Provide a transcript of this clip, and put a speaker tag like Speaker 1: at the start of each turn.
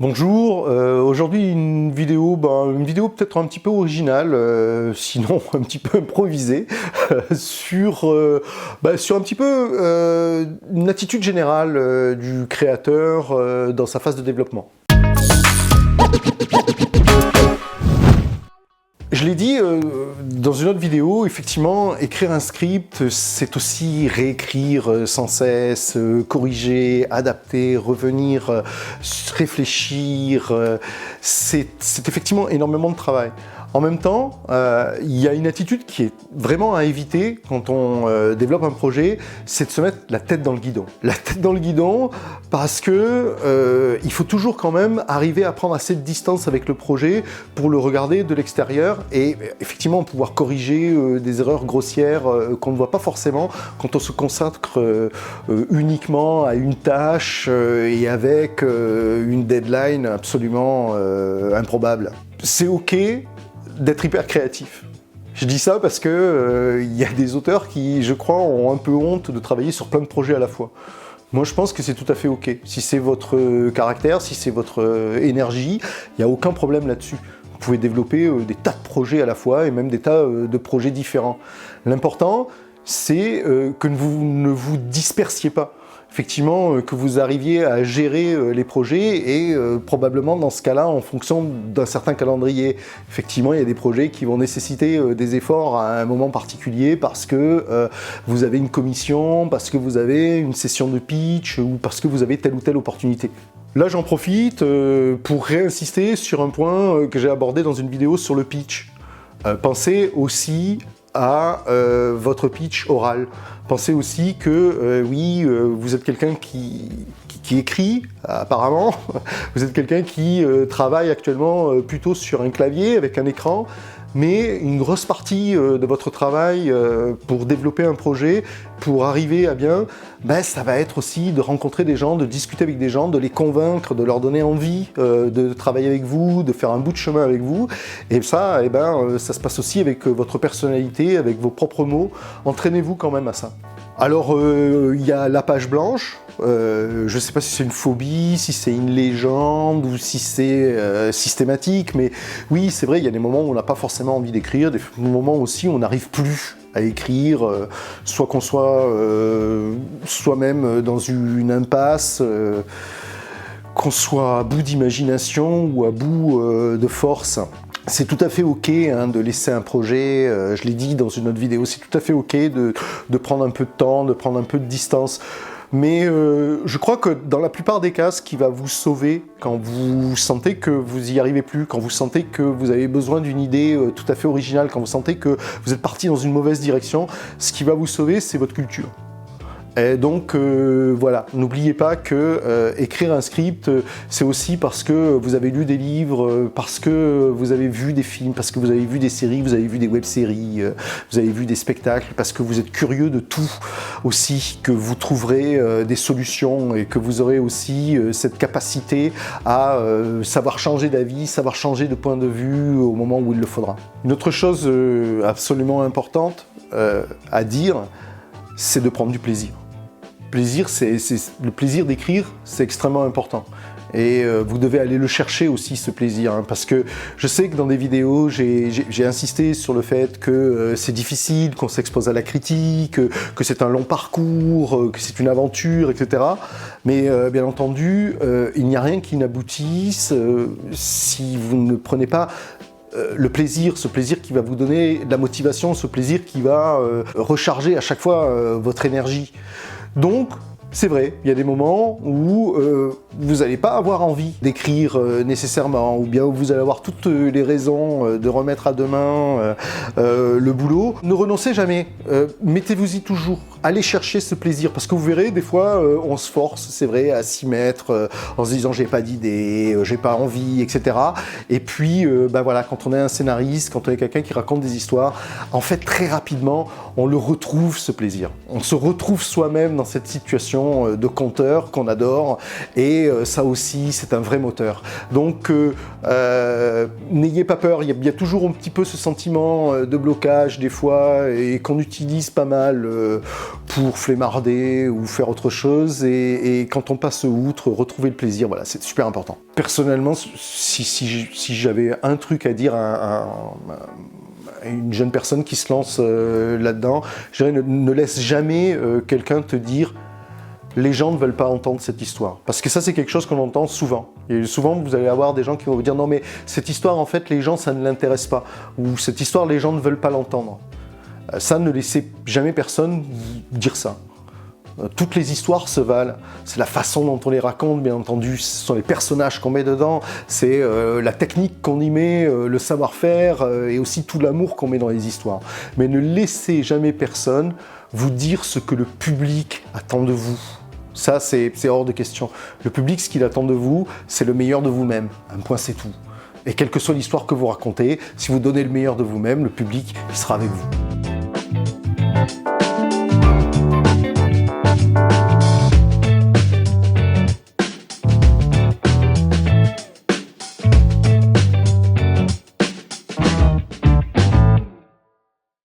Speaker 1: Bonjour, aujourd'hui une vidéo peut-être un petit peu originale, sinon un petit peu improvisée, sur un petit peu une attitude générale du créateur dans sa phase de développement. Je l'ai dit dans une autre vidéo, effectivement, écrire un script, c'est aussi réécrire sans cesse, corriger, adapter, revenir, réfléchir. C'est effectivement énormément de travail. En même temps, il y a une attitude qui est vraiment à éviter quand on développe un projet, c'est de se mettre la tête dans le guidon. La tête dans le guidon parce que il faut toujours quand même arriver à prendre assez de distance avec le projet pour le regarder de l'extérieur et effectivement pouvoir corriger des erreurs grossières qu'on ne voit pas forcément quand on se consacre uniquement à une tâche et avec une deadline absolument improbable. C'est ok d'être hyper créatif. Je dis ça parce que y a des auteurs qui, je crois, ont un peu honte de travailler sur plein de projets à la fois. Moi, je pense que c'est tout à fait ok. Si c'est votre caractère, si c'est votre énergie, il n'y a aucun problème là-dessus. Vous pouvez développer des tas de projets à la fois et même des tas de projets différents. L'important, c'est que vous ne vous dispersiez pas. Effectivement, que vous arriviez à gérer les projets et probablement dans ce cas-là en fonction d'un certain calendrier. Effectivement, il y a des projets qui vont nécessiter des efforts à un moment particulier parce que vous avez une commission, parce que vous avez une session de pitch ou parce que vous avez telle ou telle opportunité. Là, j'en profite pour réinsister sur un point que j'ai abordé dans une vidéo sur le pitch. Pensez aussi à votre pitch oral. Pensez aussi que vous êtes quelqu'un qui écrit, apparemment. Vous êtes quelqu'un qui travaille actuellement plutôt sur un clavier avec un écran, mais une grosse partie de votre travail pour développer un projet, pour arriver à bien, ça va être aussi de rencontrer des gens, de discuter avec des gens, de les convaincre, de leur donner envie de travailler avec vous, de faire un bout de chemin avec vous. Et ça, ça se passe aussi avec votre personnalité, avec vos propres mots. Entraînez-vous quand même à ça. Alors, il y a la page blanche. Je ne sais pas si c'est une phobie, si c'est une légende ou si c'est systématique, mais oui, c'est vrai, il y a des moments où on n'a pas forcément envie d'écrire, des moments aussi où on n'arrive plus à écrire, soit qu'on soit soi-même dans une impasse, qu'on soit à bout d'imagination ou à bout de force. C'est tout à fait ok de laisser un projet, je l'ai dit dans une autre vidéo, c'est tout à fait ok de prendre un peu de temps, de prendre un peu de distance. Mais je crois que dans la plupart des cas, ce qui va vous sauver quand vous sentez que vous y arrivez plus, quand vous sentez que vous avez besoin d'une idée tout à fait originale, quand vous sentez que vous êtes parti dans une mauvaise direction, ce qui va vous sauver, c'est votre culture. Et donc voilà, n'oubliez pas que écrire un script, c'est aussi parce que vous avez lu des livres, parce que vous avez vu des films, parce que vous avez vu des séries, vous avez vu des web-séries, vous avez vu des spectacles, parce que vous êtes curieux de tout aussi, que vous trouverez des solutions et que vous aurez aussi cette capacité à savoir changer d'avis, savoir changer de point de vue au moment où il le faudra. Une autre chose absolument importante à dire, c'est de prendre du plaisir. Le plaisir d'écrire, c'est extrêmement important. Et vous devez aller le chercher aussi, ce plaisir, parce que je sais que dans des vidéos, j'ai insisté sur le fait que c'est difficile, qu'on s'expose à la critique, que c'est un long parcours, que c'est une aventure, etc. Mais bien entendu, il n'y a rien qui n'aboutisse si vous ne prenez pas le plaisir, ce plaisir qui va vous donner de la motivation, ce plaisir qui va recharger à chaque fois votre énergie. Donc, c'est vrai, il y a des moments où vous n'allez pas avoir envie d'écrire nécessairement, ou bien où vous allez avoir toutes les raisons de remettre à demain le boulot. Ne renoncez jamais, mettez-vous-y toujours, allez chercher ce plaisir, parce que vous verrez, des fois, on se force, c'est vrai, à s'y mettre, en se disant j'ai pas d'idée, j'ai pas envie, etc. Et puis, voilà, quand on est un scénariste, quand on est quelqu'un qui raconte des histoires, en fait, très rapidement, on le retrouve, ce plaisir. On se retrouve soi-même dans cette situation, profession de conteur qu'on adore, et ça aussi c'est un vrai moteur. Donc n'ayez pas peur, il y a toujours un petit peu ce sentiment de blocage des fois, et qu'on utilise pas mal pour flemmarder ou faire autre chose, et quand on passe outre, retrouver le plaisir, voilà, c'est super important. Personnellement, si j'avais un truc à dire à une jeune personne qui se lance là-dedans, je dirais ne laisse jamais quelqu'un te dire « les gens ne veulent pas entendre cette histoire ». Parce que ça, c'est quelque chose qu'on entend souvent. Et souvent, vous allez avoir des gens qui vont vous dire « non mais cette histoire, en fait, les gens, ça ne l'intéresse pas ». Ou « cette histoire, les gens ne veulent pas l'entendre ». Ça, ne laissez jamais personne vous dire ça. Toutes les histoires se valent, c'est la façon dont on les raconte, bien entendu, ce sont les personnages qu'on met dedans, c'est la technique qu'on y met, le savoir-faire et aussi tout l'amour qu'on met dans les histoires. Mais ne laissez jamais personne vous dire ce que le public attend de vous. Ça, c'est hors de question. Le public, ce qu'il attend de vous, c'est le meilleur de vous-même. Un point, c'est tout. Et quelle que soit l'histoire que vous racontez, si vous donnez le meilleur de vous-même, le public, il sera avec vous.